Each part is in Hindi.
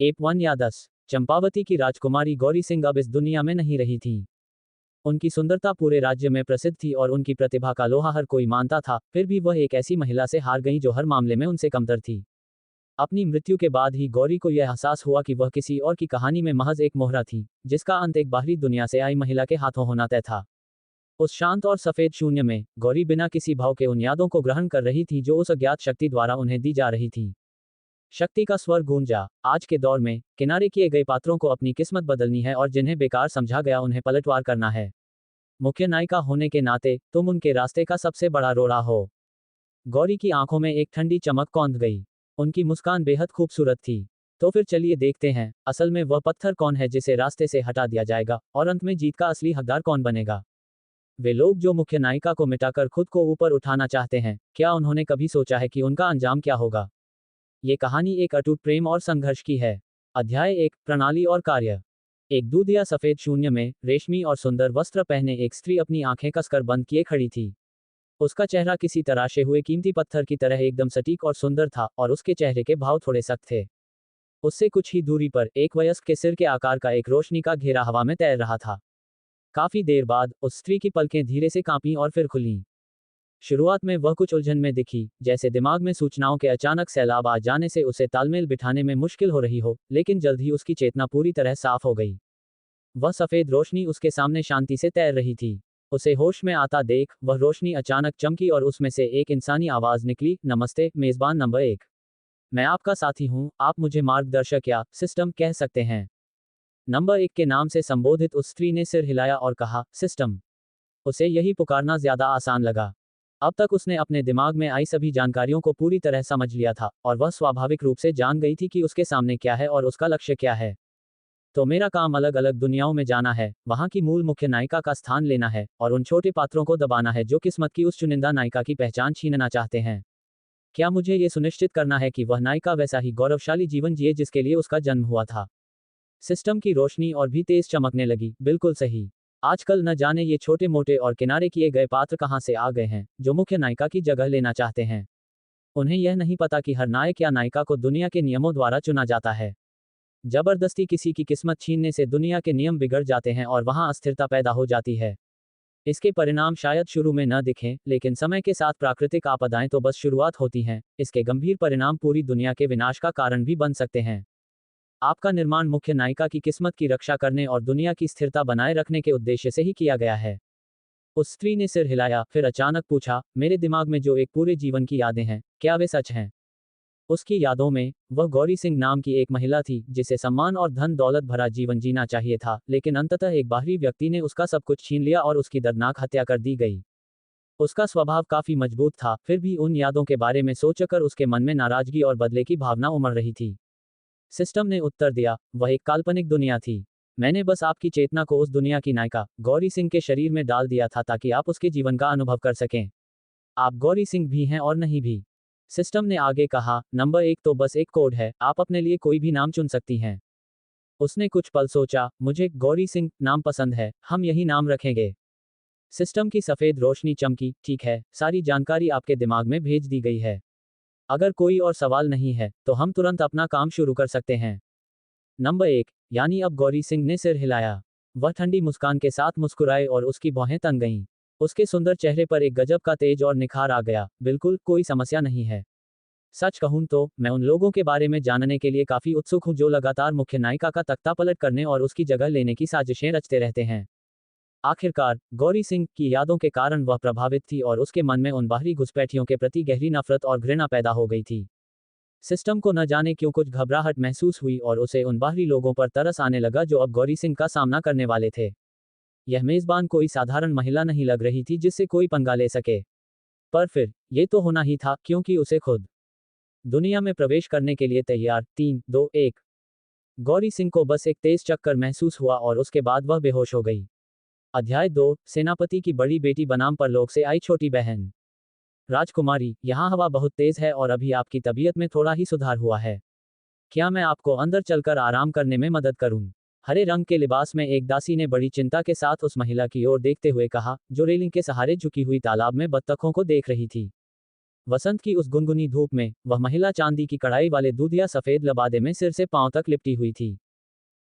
एप 1 या 10। चंपावती की राजकुमारी गौरी सिंह अब इस दुनिया में नहीं रही थी। उनकी सुंदरता पूरे राज्य में प्रसिद्ध थी और उनकी प्रतिभा का लोहा हर कोई मानता था, फिर भी वह एक ऐसी महिला से हार गई जो हर मामले में उनसे कमतर थी। अपनी मृत्यु के बाद ही गौरी को यह एहसास हुआ कि वह किसी और की कहानी में महज एक मोहरा थी, जिसका अंत एक बाहरी दुनिया से आई महिला के हाथों होना तय था। उस शांत और सफेद शून्य में गौरी बिना किसी भाव के उन यादों को ग्रहण कर रही थी जो उस अज्ञात शक्ति द्वारा उन्हें दी जा रही थी। शक्ति का स्वर गूंजा। आज के दौर में किनारे किए गए पात्रों को अपनी किस्मत बदलनी है और जिन्हें बेकार समझा गया उन्हें पलटवार करना है। मुख्य नायिका होने के नाते तुम उनके रास्ते का सबसे बड़ा रोड़ा हो। गौरी की आंखों में एक ठंडी चमक कौंध गई। उनकी मुस्कान बेहद खूबसूरत थी। तो फिर चलिए देखते हैं, असल में वह पत्थर कौन है जिसे रास्ते से हटा दिया जाएगा, और अंत में जीत का असली हकदार कौन बनेगा। वे लोग जो मुख्य नायिका को मिटाकर खुद को ऊपर उठाना चाहते हैं, क्या उन्होंने कभी सोचा है कि उनका अंजाम क्या होगा। ये कहानी एक अटूट प्रेम और संघर्ष की है। अध्याय 1, प्रणाली और कार्य। एक दूध या सफेद शून्य में रेशमी और सुंदर वस्त्र पहने एक स्त्री अपनी आंखें कसकर बंद किए खड़ी थी। उसका चेहरा किसी तराशे हुए कीमती पत्थर की तरह एकदम सटीक और सुंदर था, और उसके चेहरे के भाव थोड़े सख्त थे। उससे कुछ ही दूरी पर एक वयस्क के सिर के आकार का एक रोशनी का घेरा हवा में तैर रहा था। काफी देर बाद उस स्त्री की पलकें धीरे से कांपीं और फिर खुलीं। शुरुआत में वह कुछ उलझन में दिखी, जैसे दिमाग में सूचनाओं के अचानक सैलाब आ जाने से उसे तालमेल बिठाने में मुश्किल हो रही हो, लेकिन जल्द ही उसकी चेतना पूरी तरह साफ हो गई। वह सफेद रोशनी उसके सामने शांति से तैर रही थी। उसे होश में आता देख वह रोशनी अचानक चमकी और उसमें से एक इंसानी आवाज निकली, नमस्ते मेजबान नंबर 1। मैं आपका साथी हूं, आप मुझे मार्गदर्शक या सिस्टम कह सकते हैं। नंबर 1 के नाम से संबोधित उस स्त्री ने सिर हिलाया और कहा, सिस्टम। उसे यही पुकारना ज्यादा आसान लगा। अब तक उसने अपने दिमाग में आई सभी जानकारियों को पूरी तरह समझ लिया था, और वह स्वाभाविक रूप से जान गई थी कि उसके सामने क्या है और उसका लक्ष्य क्या है। तो मेरा काम अलग अलग दुनियाओं में जाना है, वहां की मूल मुख्य नायिका का स्थान लेना है, और उन छोटे पात्रों को दबाना है जो किस्मत की उस चुनिंदा नायिका की पहचान छीनना चाहते हैं। क्या मुझे ये सुनिश्चित करना है कि वह नायिका वैसा ही गौरवशाली जीवन जिए जिसके लिए उसका जन्म हुआ था। सिस्टम की रोशनी और भी तेज चमकने लगी। बिल्कुल सही। आजकल न जाने ये छोटे मोटे और किनारे किए गए पात्र कहां से आ गए हैं, जो मुख्य नायिका की जगह लेना चाहते हैं। उन्हें यह नहीं पता कि हर नायक या नायिका को दुनिया के नियमों द्वारा चुना जाता है। जबरदस्ती किसी की किस्मत छीनने से दुनिया के नियम बिगड़ जाते हैं और वहां अस्थिरता पैदा हो जाती है। इसके परिणाम शायद शुरू में न दिखें, लेकिन समय के साथ प्राकृतिक आपदाएं तो बस शुरुआत होती हैं। इसके गंभीर परिणाम पूरी दुनिया के विनाश का कारण भी बन सकते हैं। आपका निर्माण मुख्य नायिका की किस्मत की रक्षा करने और दुनिया की स्थिरता बनाए रखने के उद्देश्य से ही किया गया है। उस स्त्री ने सिर हिलाया, फिर अचानक पूछा, मेरे दिमाग में जो एक पूरे जीवन की यादें हैं, क्या वे सच हैं। उसकी यादों में वह गौरी सिंह नाम की एक महिला थी जिसे सम्मान और धन दौलत भरा जीवन जीना चाहिए था, लेकिन अंततः एक बाहरी व्यक्ति ने उसका सब कुछ छीन लिया और उसकी दर्दनाक हत्या कर दी गई। उसका स्वभाव काफी मजबूत था, फिर भी उन यादों के बारे में सोचकर उसके मन में नाराजगी और बदले की भावना उमड़ रही थी। सिस्टम ने उत्तर दिया, वह एक काल्पनिक दुनिया थी। मैंने बस आपकी चेतना को उस दुनिया की नायिका गौरी सिंह के शरीर में डाल दिया था ताकि आप उसके जीवन का अनुभव कर सकें। आप गौरी सिंह भी हैं और नहीं भी। सिस्टम ने आगे कहा, नंबर 1 तो बस एक कोड है, आप अपने लिए कोई भी नाम चुन सकती हैं। उसने कुछ पल सोचा, मुझे गौरी सिंह नाम पसंद है, हम यही नाम रखेंगे। सिस्टम की सफेद रोशनी चमकी, ठीक है, सारी जानकारी आपके दिमाग में भेज दी गई है। अगर कोई और सवाल नहीं है, तो हम तुरंत अपना काम शुरू कर सकते हैं। नंबर 1, यानी अब गौरी सिंह ने सिर हिलाया। वह ठंडी मुस्कान के साथ मुस्कुराए और उसकी भौहें तन गईं। उसके सुंदर चेहरे पर एक गजब का तेज और निखार आ गया। बिल्कुल, कोई समस्या नहीं है। सच कहूं तो मैं उन लोगों के बारे में जानने के लिए काफी उत्सुक हूं जो लगातार मुख्य नायिका का तख्ता पलट करने और उसकी जगह लेने की साजिशें रचते रहते हैं। आखिरकार गौरी सिंह की यादों के कारण वह प्रभावित थी और उसके मन में उन बाहरी घुसपैठियों के प्रति गहरी नफरत और घृणा पैदा हो गई थी। सिस्टम को न जाने क्यों कुछ घबराहट महसूस हुई और उसे उन बाहरी लोगों पर तरस आने लगा जो अब गौरी सिंह का सामना करने वाले थे। यह मेजबान कोई साधारण महिला नहीं लग रही थी जिससे कोई पंगा ले सके। पर फिर ये तो होना ही था, क्योंकि उसे खुद दुनिया में प्रवेश करने के लिए तैयार 3, 2, 1। गौरी सिंह को बस एक तेज चक्कर महसूस हुआ और उसके बाद वह बेहोश हो गई। अध्याय 2, सेनापति की बड़ी बेटी बनाम परलोक से आई छोटी बहन। राजकुमारी, यहाँ हवा बहुत तेज है और अभी आपकी तबीयत में थोड़ा ही सुधार हुआ है। क्या मैं आपको अंदर चलकर आराम करने में मदद करूं? हरे रंग के लिबास में एक दासी ने बड़ी चिंता के साथ उस महिला की ओर देखते हुए कहा, जो रेलिंग के सहारे झुकी हुई तालाब में बत्तखों को देख रही थी। वसंत की उस गुनगुनी धूप में वह महिला चांदी की कढ़ाई वाले दूध या सफेद लबादे में सिर से पांव तक लिपटी हुई थी।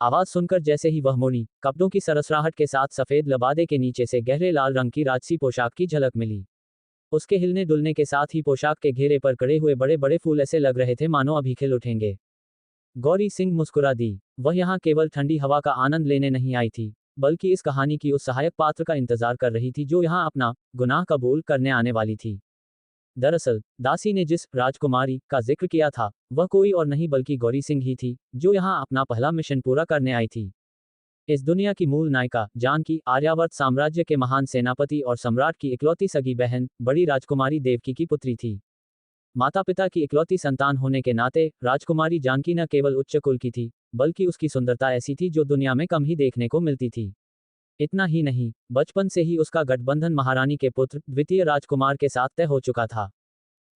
आवाज सुनकर जैसे ही वह मुड़ी, कपड़ों की सरसराहट के साथ सफेद लबादे के नीचे से गहरे लाल रंग की राजसी पोशाक की झलक मिली। उसके हिलने डुलने के साथ ही पोशाक के घेरे पर कड़े हुए बड़े बड़े फूल ऐसे लग रहे थे मानो अभी खिल उठेंगे। गौरी सिंह मुस्कुरा दी। वह यहाँ केवल ठंडी हवा का आनंद लेने नहीं आई थी, बल्कि इस कहानी की उस सहायक पात्र का इंतजार कर रही थी जो यहाँ अपना गुनाह कबूल करने आने वाली थी। दरअसल दासी ने जिस राजकुमारी का जिक्र किया था, वह कोई और नहीं बल्कि गौरी सिंह ही थी, जो यहाँ अपना पहला मिशन पूरा करने आई थी। इस दुनिया की मूल नायिका जानकी आर्यावर्त साम्राज्य के महान सेनापति और सम्राट की इकलौती सगी बहन बड़ी राजकुमारी देवकी की पुत्री थी। माता पिता की इकलौती संतान होने के नाते राजकुमारी जानकी न केवल उच्च कुल की थी, बल्कि उसकी सुंदरता ऐसी थी जो दुनिया में कम ही देखने को मिलती थी। इतना ही नहीं, बचपन से ही उसका गठबंधन महारानी के पुत्र द्वितीय राजकुमार के साथ तय हो चुका था।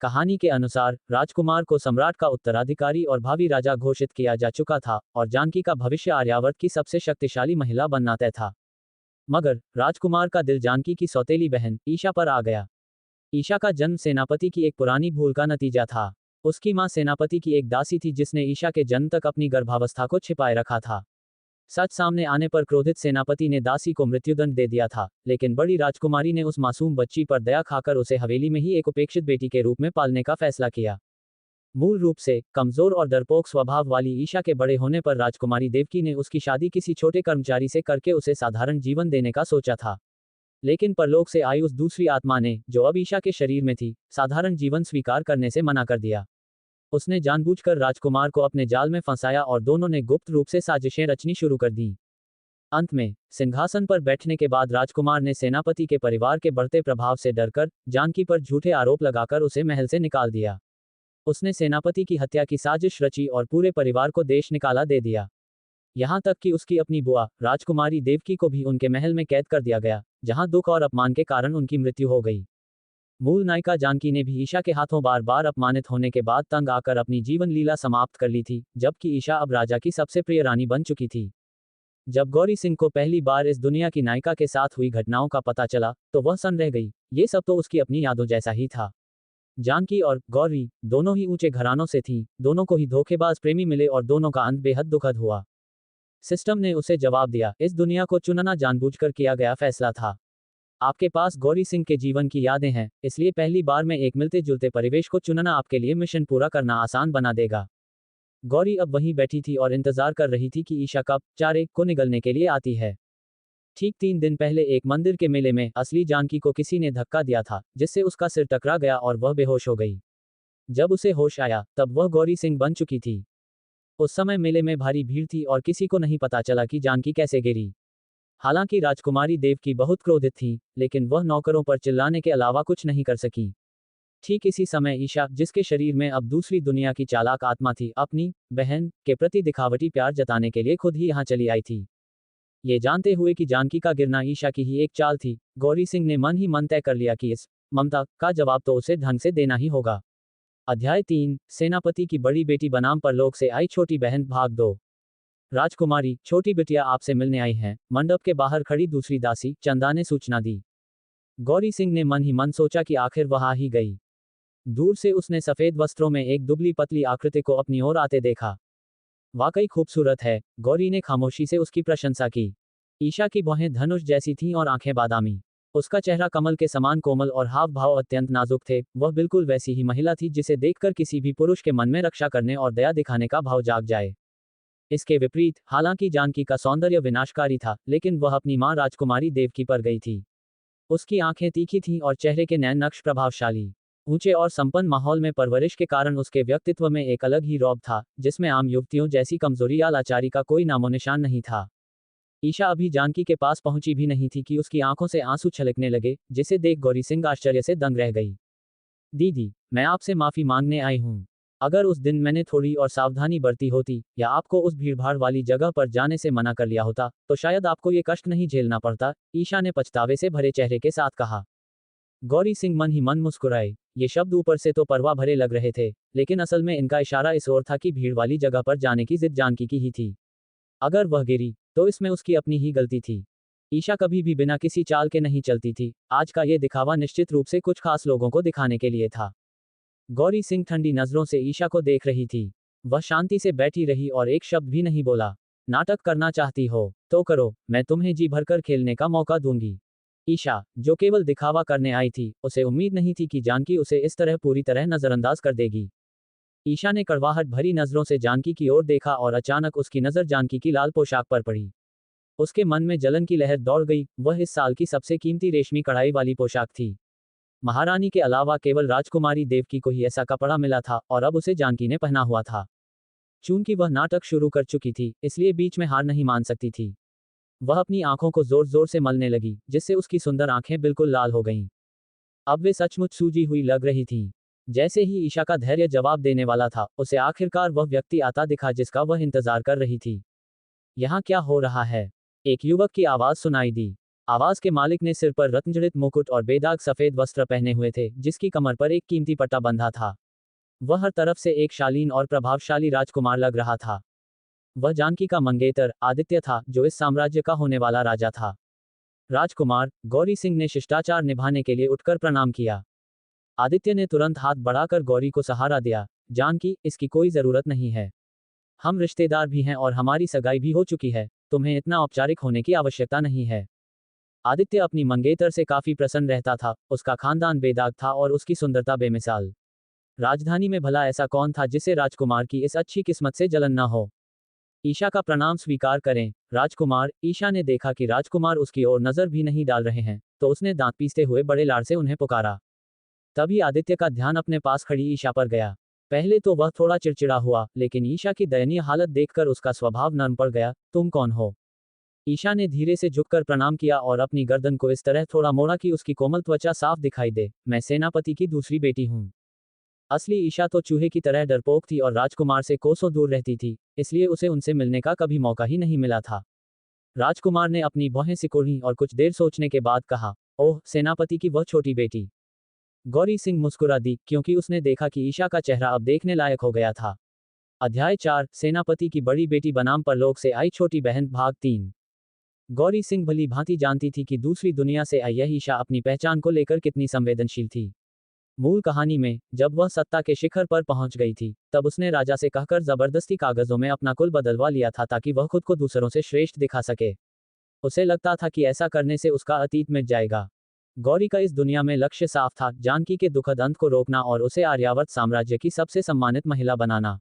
कहानी के अनुसार राजकुमार को सम्राट का उत्तराधिकारी और भावी राजा घोषित किया जा चुका था और जानकी का भविष्य आर्यावर्त की सबसे शक्तिशाली महिला बनना तय था। मगर राजकुमार का दिल जानकी की सौतेली बहन ईशा पर आ गया। ईशा का जन्म सेनापति की एक पुरानी भूल का नतीजा था। उसकी मां सेनापति की एक दासी थी जिसने ईशा के जन्म तक अपनी गर्भावस्था को छिपाए रखा था। सच सामने आने पर क्रोधित सेनापति ने दासी को मृत्युदंड दे दिया था, लेकिन बड़ी राजकुमारी ने उस मासूम बच्ची पर दया खाकर उसे हवेली में ही एक उपेक्षित बेटी के रूप में पालने का फैसला किया। मूल रूप से कमजोर और डरपोक स्वभाव वाली ईशा के बड़े होने पर राजकुमारी देवकी ने उसकी शादी किसी छोटे कर्मचारी से करके उसे साधारण जीवन देने का सोचा था। लेकिन परलोक से आई उस दूसरी आत्मा ने, जो अब ईशा के शरीर में थी, साधारण जीवन स्वीकार करने से मना कर दिया। उसने जानबूझकर राजकुमार को अपने जाल में फंसाया और दोनों ने गुप्त रूप से साजिशें रचनी शुरू कर दी। अंत में सिंहासन पर बैठने के बाद राजकुमार ने सेनापति के परिवार के बढ़ते प्रभाव से डरकर जानकी पर झूठे आरोप लगाकर उसे महल से निकाल दिया। उसने सेनापति की हत्या की साजिश रची और पूरे परिवार को देश निकाला दे दिया। यहाँ तक कि उसकी अपनी बुआ राजकुमारी देवकी को भी उनके महल में कैद कर दिया गया, जहाँ दुख और अपमान के कारण उनकी मृत्यु हो गई। मूल नायिका जानकी ने भी ईशा के हाथों बार बार अपमानित होने के बाद तंग आकर अपनी जीवन लीला समाप्त कर ली थी, जबकि ईशा अब राजा की सबसे प्रिय रानी बन चुकी थी। जब गौरी सिंह को पहली बार इस दुनिया की नायिका के साथ हुई घटनाओं का पता चला, तो वह सन्न रह गई। ये सब तो उसकी अपनी यादों जैसा ही था। जानकी और गौरी दोनों ही ऊंचे घरानों से थीं, दोनों को ही धोखेबाज प्रेमी मिले और दोनों का अंत बेहद दुखद हुआ। सिस्टम ने उसे जवाब दिया, इस दुनिया को चुनना जानबूझकर किया गया फैसला था। आपके पास गौरी सिंह के जीवन की यादें हैं, इसलिए पहली बार में एक मिलते जुलते परिवेश को चुनना आपके लिए मिशन पूरा करना आसान बना देगा। गौरी अब वहीं बैठी थी और इंतजार कर रही थी कि ईशा कब चारे को निगलने के लिए आती है। ठीक 3 दिन पहले एक मंदिर के मेले में असली जानकी को किसी ने धक्का दिया था, जिससे उसका सिर टकरा गया और वह बेहोश हो गई। जब उसे होश आया, तब वह गौरी सिंह बन चुकी थी। उस समय मेले में भारी भीड़ थी और किसी को नहीं पता चला कि जानकी कैसे गिरी। हालांकि राजकुमारी देवकी बहुत क्रोधित थी, लेकिन वह नौकरों पर चिल्लाने के अलावा कुछ नहीं कर सकी। ठीक इसी समय ईशा, जिसके शरीर में अब दूसरी दुनिया की चालाक आत्मा थी, अपनी बहन के प्रति दिखावटी प्यार जताने के लिए खुद ही यहाँ चली आई थी। ये जानते हुए कि जानकी का गिरना ईशा की ही एक चाल थी, गौरी सिंह ने मन ही मन तय कर लिया कि इस ममता का जवाब तो उसे ढंग से देना ही होगा। अध्याय 3 सेनापति की बड़ी बेटी बनाम परलोक से आई छोटी बहन भाग 2। राजकुमारी, छोटी बिटिया आपसे मिलने आई हैं, मंडप के बाहर खड़ी दूसरी दासी चंदा ने सूचना दी। गौरी सिंह ने मन ही मन सोचा कि आखिर वह आ ही गई। दूर से उसने सफेद वस्त्रों में एक दुबली पतली आकृति को अपनी ओर आते देखा। वाकई खूबसूरत है, गौरी ने खामोशी से उसकी प्रशंसा की। ईशा की भौहें धनुष जैसी थीं और आंखें बादामी। उसका चेहरा कमल के समान कोमल और हाव भाव अत्यंत नाजुक थे। वह बिल्कुल वैसी ही महिला थी जिसे देखकर किसी भी पुरुष के मन में रक्षा करने और दया दिखाने का भाव जाग जाए। इसके विपरीत, हालांकि जानकी का सौंदर्य विनाशकारी था, लेकिन वह अपनी मां राजकुमारी देवकी पर गई थी। उसकी आंखें तीखी थीं और चेहरे के नैन नक्श प्रभावशाली। ऊंचे और संपन्न माहौल में परवरिश के कारण उसके व्यक्तित्व में एक अलग ही रौब था, जिसमें आम युवतियों जैसी कमजोरी या लाचारी का कोई नामोनिशान नहीं था। ईशा अभी जानकी के पास पहुंची भी नहीं थी कि उसकी आंखों से आंसू छलकने लगे, जिसे देख गौरी सिंह आश्चर्य से दंग रह गई। दीदी, मैं आपसे माफी मांगने आई हूं। अगर उस दिन मैंने थोड़ी और सावधानी बरती होती, या आपको उस भीड़भाड़ वाली जगह पर जाने से मना कर लिया होता, तो शायद आपको ये कष्ट नहीं झेलना पड़ता, ईशा ने पछतावे से भरे चेहरे के साथ कहा। गौरी सिंह मन ही मन मुस्कुराए। ये शब्द ऊपर से तो परवाह भरे लग रहे थे, लेकिन असल में इनका इशारा इस ओर था कि भीड़ वाली जगह पर जाने की जिद जानकी की ही थी। अगर वह गिरी, तो इसमें उसकी अपनी ही गलती थी। ईशा कभी भी बिना किसी चाल के नहीं चलती थी। आज का ये दिखावा निश्चित रूप से कुछ खास लोगों को दिखाने के लिए था। गौरी सिंह ठंडी नजरों से ईशा को देख रही थी। वह शांति से बैठी रही और एक शब्द भी नहीं बोला। नाटक करना चाहती हो तो करो, मैं तुम्हें जी भरकर खेलने का मौका दूंगी। ईशा, जो केवल दिखावा करने आई थी, उसे उम्मीद नहीं थी कि जानकी उसे इस तरह पूरी तरह नजरअंदाज कर देगी। ईशा ने कड़वाहट भरी नजरों से जानकी की ओर देखा और अचानक उसकी नजर जानकी की लाल पोशाक पर पड़ी। उसके मन में जलन की लहर दौड़ गई। वह इस साल की सबसे कीमती रेशमी कढ़ाई वाली पोशाक थी। महारानी के अलावा केवल राजकुमारी देवकी को ही ऐसा कपड़ा मिला था और अब उसे जानकी ने पहना हुआ था। चूंकि वह नाटक शुरू कर चुकी थी, इसलिए बीच में हार नहीं मान सकती थी। वह अपनी आंखों को जोर जोर से मलने लगी, जिससे उसकी सुंदर आंखें बिल्कुल लाल हो गईं। अब वे सचमुच सूजी हुई लग रही थीं। जैसे ही ईशा का धैर्य जवाब देने वाला था, उसे आखिरकार वह व्यक्ति आता दिखा जिसका वह इंतजार कर रही थी। यहाँ क्या हो रहा है? एक युवक की आवाज सुनाई दी। आवाज के मालिक ने सिर पर रत्नजड़ित मुकुट और बेदाग सफेद वस्त्र पहने हुए थे, जिसकी कमर पर एक कीमती पट्टा बंधा था। वह हर तरफ से एक शालीन और प्रभावशाली राजकुमार लग रहा था। वह जानकी का मंगेतर आदित्य था, जो इस साम्राज्य का होने वाला राजा था। राजकुमार, गौरी सिंह ने शिष्टाचार निभाने के लिए उठकर प्रणाम किया। आदित्य ने तुरंत हाथ बढ़ाकर गौरी को सहारा दिया। जानकी, इसकी कोई जरूरत नहीं है। हम रिश्तेदार भी हैं और हमारी सगाई भी हो चुकी है। तुम्हें इतना औपचारिक होने की आवश्यकता नहीं है। आदित्य अपनी मंगेतर से काफी प्रसन्न रहता था। उसका खानदान बेदाग था और उसकी सुंदरता बेमिसाल। राजधानी में भला ऐसा कौन था जिसे राजकुमार की इस अच्छी किस्मत से जलन न हो। ईशा का प्रणाम स्वीकार करें, राजकुमार। ईशा ने देखा कि राजकुमार उसकी ओर नजर भी नहीं डाल रहे हैं, तो उसने दांत पीसते हुए बड़े लाड़ से उन्हें पुकारा। तभी आदित्य का ध्यान अपने पास खड़ी ईशा पर गया। पहले तो वह थोड़ा चिड़चिड़ा हुआ, लेकिन ईशा की दयनीय हालत देखकर उसका स्वभाव नर्म पड़ गया। तुम कौन हो? ईशा ने धीरे से झुककर प्रणाम किया और अपनी गर्दन को इस तरह थोड़ा मोड़ा कि उसकी कोमल त्वचा साफ दिखाई दे। मैं सेनापति की दूसरी बेटी हूँ। असली ईशा तो चूहे की तरह डरपोक थी और राजकुमार से कोसों दूर रहती थी, इसलिए उसे उनसे मिलने का कभी मौका ही नहीं मिला था। राजकुमार ने अपनी भौहें सिकोड़ी और कुछ देर सोचने के बाद कहा, ओह, सेनापति की वह छोटी बेटी। गौरी सिंह मुस्कुरा दी, क्योंकि उसने देखा कि ईशा का चेहरा अब देखने लायक हो गया था। अध्याय 4, सेनापति की बड़ी बेटी बनाम परलोक से आई छोटी बहन, भाग 3। गौरी सिंह भली भांति जानती थी कि दूसरी दुनिया से आई यह ईशा अपनी पहचान को लेकर कितनी संवेदनशील थी। मूल कहानी में, जब वह सत्ता के शिखर पर पहुंच गई थी, तब उसने राजा से कहकर जबरदस्ती कागजों में अपना कुल बदलवा लिया था ताकि वह खुद को दूसरों से श्रेष्ठ दिखा सके। उसे लगता था कि ऐसा करने से उसका अतीत मिट जाएगा। गौरी का इस दुनिया में लक्ष्य साफ था, जानकी के दुखद अंत को रोकना और उसे आर्यावर्त साम्राज्य की सबसे सम्मानित महिला बनाना।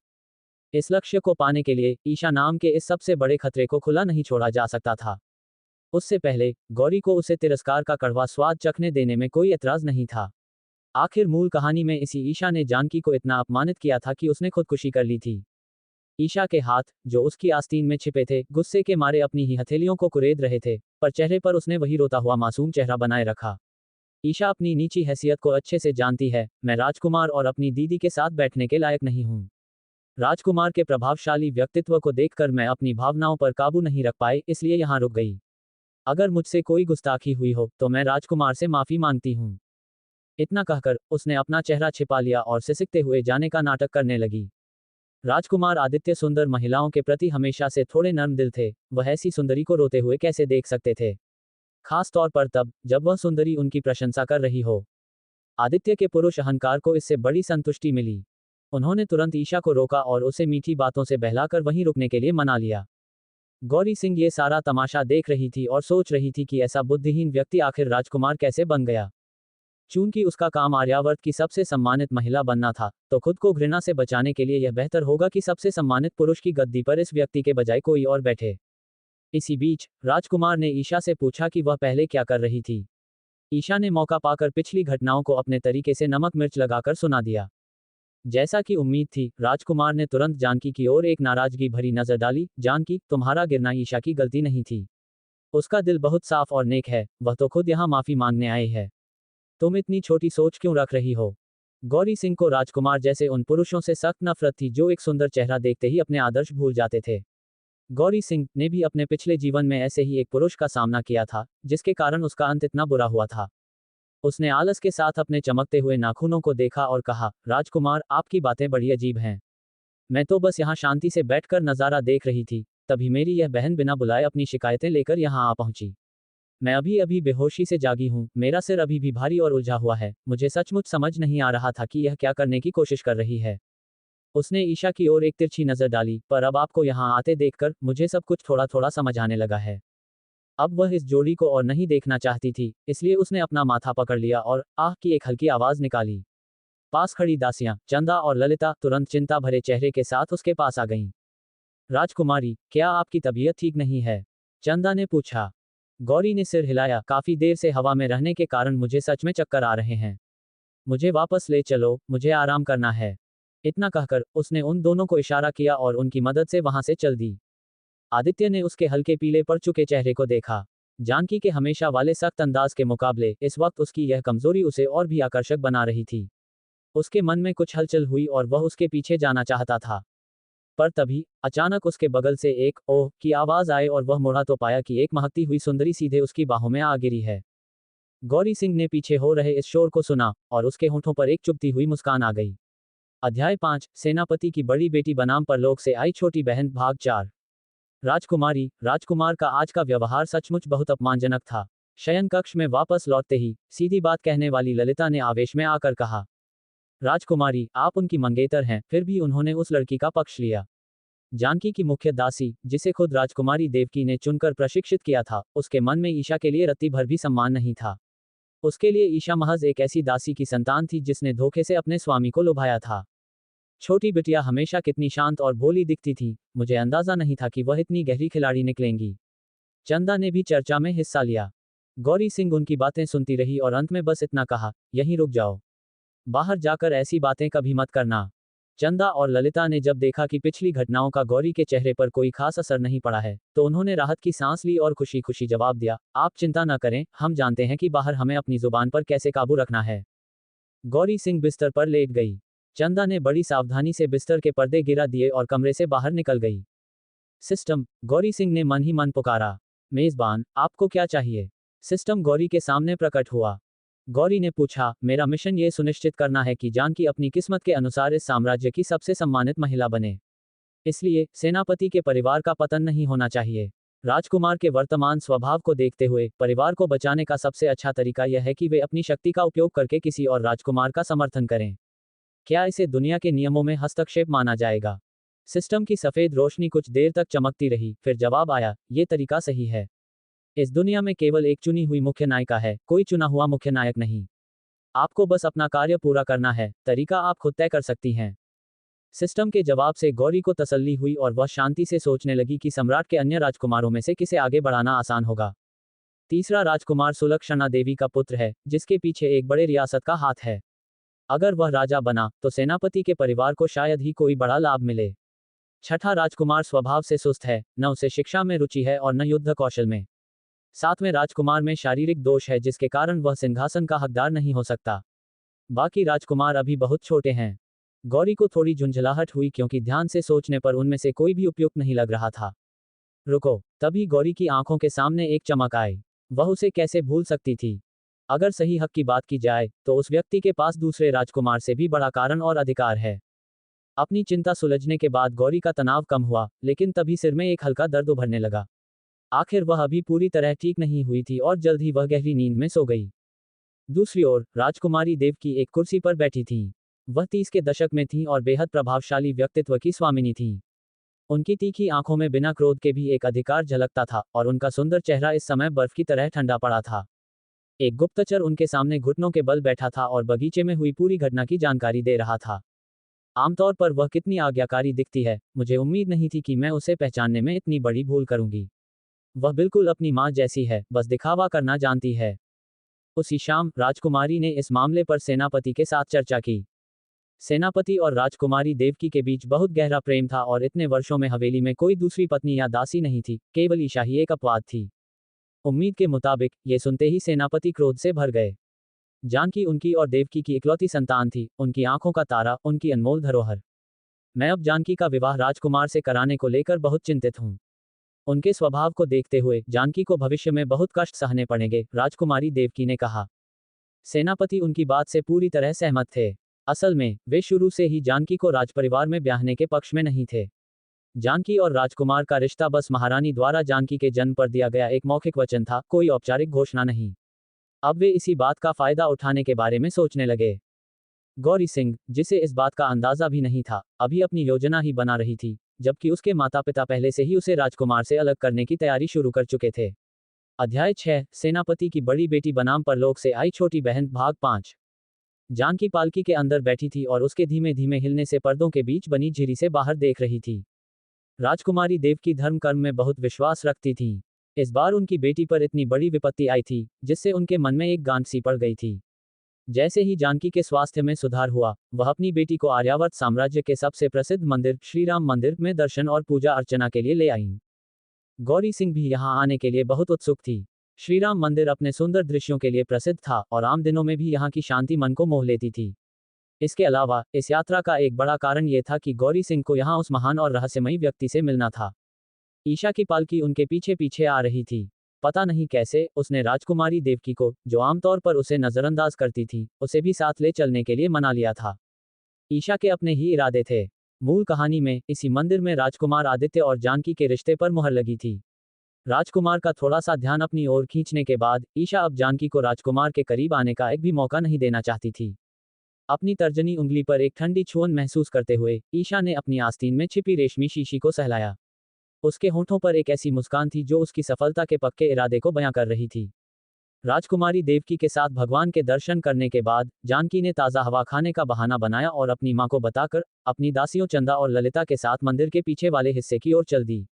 इस लक्ष्य को पाने के लिए ईशा नाम के इस सबसे बड़े खतरे को खुला नहीं छोड़ा जा सकता था। उससे पहले गौरी को उसे तिरस्कार का कड़वा स्वाद चखने देने में कोई एतराज नहीं था। आखिर मूल कहानी में इसी ईशा ने जानकी को इतना अपमानित किया था कि उसने खुदकुशी कर ली थी। ईशा के हाथ, जो उसकी आस्तीन में छिपे थे, गुस्से के मारे अपनी ही हथेलियों को कुरेद रहे थे, पर चेहरे पर उसने वही रोता हुआ मासूम चेहरा बनाए रखा। ईशा अपनी नीची हैसियत को अच्छे से जानती है। मैं राजकुमार और अपनी दीदी के साथ बैठने के लायक नहीं हूँ। राजकुमार के प्रभावशाली व्यक्तित्व को देखकर मैं अपनी भावनाओं पर काबू नहीं रख पाई, इसलिए यहाँ रुक गई। अगर मुझसे कोई गुस्ताखी हुई हो तो मैं राजकुमार से माफी मांगती हूँ। इतना कहकर उसने अपना चेहरा छिपा लिया और सिसकते हुए जाने का नाटक करने लगी। राजकुमार आदित्य सुंदर महिलाओं के प्रति हमेशा से थोड़े नर्म दिल थे। वह ऐसी सुंदरी को रोते हुए कैसे देख सकते थे, खास तौर पर तब जब वह सुंदरी उनकी प्रशंसा कर रही हो। आदित्य के पुरुष अहंकार को इससे बड़ी संतुष्टि मिली। उन्होंने तुरंत ईशा को रोका और उसे मीठी बातों से बहलाकर वहीं रुकने के लिए मना लिया। गौरी सिंह ये सारा तमाशा देख रही थी और सोच रही थी कि ऐसा बुद्धिहीन व्यक्ति आखिर राजकुमार कैसे बन गया। चूंकि उसका काम आर्यावर्त की सबसे सम्मानित महिला बनना था, तो खुद को घृणा से बचाने के लिए यह बेहतर होगा कि सबसे सम्मानित पुरुष की गद्दी पर इस व्यक्ति के बजाय कोई और बैठे। इसी बीच राजकुमार ने ईशा से पूछा कि वह पहले क्या कर रही थी। ईशा ने मौका पाकर पिछली घटनाओं को अपने तरीके से नमक मिर्च लगाकर सुना दिया। जैसा कि उम्मीद थी, राजकुमार ने तुरंत जानकी की ओर एक नाराजगी भरी नजर डाली। जानकी, तुम्हारा गिरना ईशा की गलती नहीं थी। उसका दिल बहुत साफ और नेक है, वह तो खुद यहाँ माफी मांगने आई है। तुम इतनी छोटी सोच क्यों रख रही हो? गौरी सिंह को राजकुमार जैसे उन पुरुषों से सख्त नफरत थी जो एक सुंदर चेहरा देखते ही अपने आदर्श भूल जाते थे। गौरी सिंह ने भी अपने पिछले जीवन में ऐसे ही एक पुरुष का सामना किया था, जिसके कारण उसका अंत इतना बुरा हुआ था। उसने आलस के साथ अपने चमकते हुए नाखूनों को देखा और कहा, राजकुमार, आपकी बातें बड़ी अजीब हैं। मैं तो बस यहाँ शांति से बैठकर नज़ारा देख रही थी, तभी मेरी यह बहन बिना बुलाए अपनी शिकायतें लेकर यहाँ आ पहुंची। मैं अभी अभी बेहोशी से जागी हूँ, मेरा सिर अभी भी भारी और उलझा हुआ है, मुझे सचमुच समझ नहीं आ रहा था कि यह क्या करने की कोशिश कर रही है। उसने ईशा की ओर एक तिरछी नजर डाली, पर अब आपको यहाँ आते देखकर मुझे सब कुछ थोड़ा थोड़ा समझ आने लगा है। अब वह इस जोड़ी को और नहीं देखना चाहती थी, इसलिए उसने अपना माथा पकड़ लिया और आह की एक हल्की आवाज निकाली। पास खड़ी दासियां, चंदा और ललिता तुरंत चिंता भरे चेहरे के साथ उसके पास आ गईं। राजकुमारी, क्या आपकी तबीयत ठीक नहीं है? चंदा ने पूछा। गौरी ने सिर हिलाया, काफी देर से हवा में रहने के कारण मुझे सच में चक्कर आ रहे हैं। मुझे वापस ले चलो, मुझे आराम करना है। इतना कहकर उसने उन दोनों को इशारा किया और उनकी मदद से वहां से चल दी। आदित्य ने उसके हल्के पीले पड़ चुके चेहरे को देखा। जानकी के हमेशा वाले सख्त अंदाज के मुकाबले इस वक्त उसकी यह कमजोरी उसे और भी आकर्षक बना रही थी। उसके मन में कुछ हलचल हुई और वह उसके पीछे जाना चाहता था। पर तभी अचानक उसके बगल से एक ओह की आवाज आए और वह मुड़ा तो पाया कि एक महकती हुई सुंदरी सीधे उसकी बाहों में आ गिरी है। गौरी सिंह ने पीछे हो रहे इस शोर को सुना और उसके होंठों पर एक चुभती हुई मुस्कान आ गई। अध्याय 5, सेनापति की बड़ी बेटी बनाम परलोक से आई छोटी बहन, भाग 4। राजकुमारी, राजकुमार का आज का व्यवहार सचमुच बहुत अपमानजनक था। शयन कक्ष में वापस लौटते ही सीधी बात कहने वाली ललिता ने आवेश में आकर कहा। राजकुमारी, आप उनकी मंगेतर हैं, फिर भी उन्होंने उस लड़की का पक्ष लिया। जानकी की मुख्य दासी, जिसे खुद राजकुमारी देवकी ने चुनकर प्रशिक्षित किया था, उसके मन में ईशा के लिए रत्ती भर भी सम्मान नहीं था। उसके लिए ईशा महज एक ऐसी दासी की संतान थी जिसने धोखे से अपने स्वामी को लुभाया था। छोटी बिटिया हमेशा कितनी शांत और भोली दिखती थी, मुझे अंदाजा नहीं था कि वह इतनी गहरी खिलाड़ी निकलेंगी। चंदा ने भी चर्चा में हिस्सा लिया। गौरी सिंह उनकी बातें सुनती रही और अंत में बस इतना कहा, यहीं रुक जाओ। बाहर जाकर ऐसी बातें कभी मत करना। चंदा और ललिता ने जब देखा कि पिछली घटनाओं का गौरी के चेहरे पर कोई खास असर नहीं पड़ा है, तो उन्होंने राहत की सांस ली और खुशी खुशी जवाब दिया, आप चिंता न करें, हम जानते हैं कि बाहर हमें अपनी जुबान पर कैसे काबू रखना है। गौरी सिंह बिस्तर पर लेट गई। चंदा ने बड़ी सावधानी से बिस्तर के पर्दे गिरा दिए और कमरे से बाहर निकल गई। सिस्टम, गौरी सिंह ने मन ही मन पुकारा। मेजबान, आपको क्या चाहिए? सिस्टम गौरी के सामने प्रकट हुआ। गौरी ने पूछा, मेरा मिशन ये सुनिश्चित करना है कि जानकी अपनी किस्मत के अनुसार इस साम्राज्य की सबसे सम्मानित महिला बने। इसलिए सेनापति के परिवार का पतन नहीं होना चाहिए। राजकुमार के वर्तमान स्वभाव को देखते हुए परिवार को बचाने का सबसे अच्छा तरीका यह है कि वे अपनी शक्ति का उपयोग करके किसी और राजकुमार का समर्थन करें। क्या इसे दुनिया के नियमों में हस्तक्षेप माना जाएगा? सिस्टम की सफेद रोशनी कुछ देर तक चमकती रही, फिर जवाब आया, ये तरीका सही है। इस दुनिया में केवल एक चुनी हुई मुख्य नायिका है, कोई चुना हुआ मुख्य नायक नहीं। आपको बस अपना कार्य पूरा करना है, तरीका आप खुद तय कर सकती हैं। सिस्टम के जवाब से गौरी को तसल्ली हुई और वह शांति से सोचने लगी कि सम्राट के अन्य राजकुमारों में से किसे आगे बढ़ाना आसान होगा। तीसरा राजकुमार सुलक्षणा देवी का पुत्र है, जिसके पीछे एक बड़े रियासत का हाथ है। अगर वह राजा बना तो सेनापति के परिवार को शायद ही कोई बड़ा लाभ मिले। छठा राजकुमार स्वभाव से सुस्त है, न उसे शिक्षा में रुचि है और न युद्ध कौशल में। सातवें राजकुमार में शारीरिक दोष है जिसके कारण वह सिंहासन का हकदार नहीं हो सकता। बाकी राजकुमार अभी बहुत छोटे हैं। गौरी को थोड़ी झुंझलाहट हुई क्योंकि ध्यान से सोचने पर उनमें से कोई भी उपयुक्त नहीं लग रहा था। रुको, तभी गौरी की आंखों के सामने एक चमक आई। वह उसे कैसे भूल सकती थी? अगर सही हक की बात की जाए तो उस व्यक्ति के पास दूसरे राजकुमार से भी बड़ा कारण और अधिकार है। अपनी चिंता सुलझने के बाद गौरी का तनाव कम हुआ, लेकिन तभी सिर में एक हल्का दर्द उभरने लगा। आखिर वह अभी पूरी तरह ठीक नहीं हुई थी और जल्द ही वह गहरी नींद में सो गई। दूसरी ओर राजकुमारी देवकी एक कुर्सी पर बैठी थीं। वह 30 के दशक में थीं और बेहद प्रभावशाली व्यक्तित्व की स्वामिनी थीं। उनकी तीखी आंखों में बिना क्रोध के भी एक अधिकार झलकता था और उनका सुंदर चेहरा इस समय बर्फ की तरह ठंडा पड़ा था। एक गुप्तचर उनके सामने घुटनों के बल बैठा था और बगीचे में हुई पूरी घटना की जानकारी दे रहा था। आमतौर पर वह कितनी आज्ञाकारी दिखती है, मुझे उम्मीद नहीं थी कि मैं उसे पहचानने में इतनी बड़ी भूल करूंगी। वह बिल्कुल अपनी माँ जैसी है, बस दिखावा करना जानती है। उसी शाम राजकुमारी ने इस मामले पर सेनापति के साथ चर्चा की। सेनापति और राजकुमारी देवकी के बीच बहुत गहरा प्रेम था और इतने वर्षों में हवेली में कोई दूसरी पत्नी या दासी नहीं थी, केवल ईशा ही एक अपवाद थी। उम्मीद के मुताबिक ये सुनते ही सेनापति क्रोध से भर गए। जानकी उनकी और देवकी की इकलौती संतान थी, उनकी आंखों का तारा, उनकी अनमोल धरोहर। मैं अब जानकी का विवाह राजकुमार से कराने को लेकर बहुत चिंतित हूँ। उनके स्वभाव को देखते हुए जानकी को भविष्य में बहुत कष्ट सहने पड़ेंगे, राजकुमारी देवकी ने कहा। सेनापति उनकी बात से पूरी तरह सहमत थे। असल में वे शुरू से ही जानकी को राजपरिवार में ब्याहने के पक्ष में नहीं थे। जानकी और राजकुमार का रिश्ता बस महारानी द्वारा जानकी के जन्म पर दिया गया एक मौखिक वचन था, कोई औपचारिक घोषणा नहीं। अब वे इसी बात का फायदा उठाने के बारे में सोचने लगे। गौरी सिंह, जिसे इस बात का अंदाजा भी नहीं था, अभी अपनी योजना ही बना रही थी, जबकि उसके माता पिता पहले से ही उसे राजकुमार से अलग करने की तैयारी शुरू कर चुके थे। अध्याय 6, सेनापति की बड़ी बेटी बनाम परलोक से आई छोटी बहन, भाग 5। जानकी पालकी के अंदर बैठी थी और उसके धीमे धीमे हिलने से पर्दों के बीच बनी झिरी से बाहर देख रही थी। राजकुमारी देवकी धर्म कर्म में बहुत विश्वास रखती थी। इस बार उनकी बेटी पर इतनी बड़ी विपत्ति आई थी, जिससे उनके मन में एक गांठ सी पड़ गई थी। जैसे ही जानकी के स्वास्थ्य में सुधार हुआ, वह अपनी बेटी को आर्यावर्त साम्राज्य के सबसे प्रसिद्ध मंदिर श्रीराम मंदिर में दर्शन और पूजा अर्चना के लिए ले आईं। गौरी सिंह भी यहाँ आने के लिए बहुत उत्सुक थी। श्रीराम मंदिर अपने सुंदर दृश्यों के लिए प्रसिद्ध था और आम दिनों में भी यहाँ की शांति मन को मोह लेती थी। इसके अलावा इस यात्रा का एक बड़ा कारण यह था कि गौरी सिंह को यहाँ उस महान और रहस्यमयी व्यक्ति से मिलना था। ईशा की पालकी उनके पीछे पीछे आ रही थी। पता नहीं कैसे उसने राजकुमारी देवकी को, जो आमतौर पर उसे नजरअंदाज करती थी, उसे भी साथ ले चलने के लिए मना लिया था। ईशा के अपने ही इरादे थे। मूल कहानी में इसी मंदिर में राजकुमार आदित्य और जानकी के रिश्ते पर मुहर लगी थी। राजकुमार का थोड़ा सा ध्यान अपनी ओर खींचने के बाद ईशा अब जानकी को राजकुमार के करीब आने का एक भी मौका नहीं देना चाहती थी। अपनी तर्जनी उंगली पर एक ठंडी छुअन महसूस करते हुए ईशा ने अपनी आस्तीन में छिपी रेशमी शीशी को सहलाया। उसके होंठों पर एक ऐसी मुस्कान थी जो उसकी सफलता के पक्के इरादे को बयां कर रही थी। राजकुमारी देवकी के साथ भगवान के दर्शन करने के बाद जानकी ने ताज़ा हवा खाने का बहाना बनाया और अपनी मां को बताकर अपनी दासियों चंदा और ललिता के साथ मंदिर के पीछे वाले हिस्से की ओर चल दी।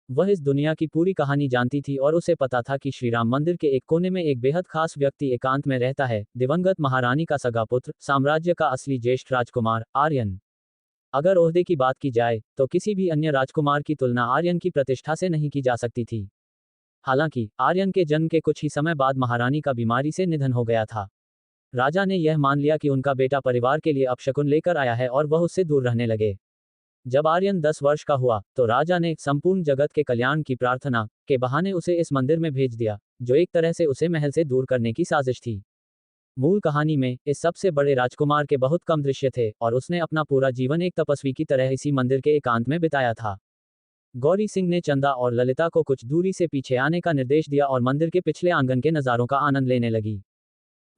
वह इस दुनिया की पूरी कहानी जानती थी और उसे पता था कि श्रीराम मंदिर के एक कोने में एक बेहद खास व्यक्ति एकांत में रहता है, दिवंगत महारानी का सगा पुत्र, साम्राज्य का असली ज्येष्ठ राजकुमार, आर्यन। अगर ओहदे की बात की जाए तो किसी भी अन्य राजकुमार की तुलना आर्यन की प्रतिष्ठा से नहीं की जा सकती थी। हालांकि आर्यन के जन्म के कुछ ही समय बाद महारानी का बीमारी से निधन हो गया था। राजा ने यह मान लिया कि उनका बेटा परिवार के लिए अपशकुन लेकर आया है और वह उससे दूर रहने लगे। जब आर्यन 10 वर्ष का हुआ तो राजा ने संपूर्ण जगत के कल्याण की प्रार्थना के बहाने उसे इस मंदिर में भेज दिया, जो एक तरह से उसे महल से दूर करने की साजिश थी। मूल कहानी में इस सबसे बड़े राजकुमार के बहुत कम दृश्य थे और उसने अपना पूरा जीवन एक तपस्वी की तरह इसी मंदिर के एकांत में बिताया था। गौरी सिंह ने चंदा और ललिता को कुछ दूरी से पीछे आने का निर्देश दिया और मंदिर के पिछले आंगन के नज़ारों का आनंद लेने लगी।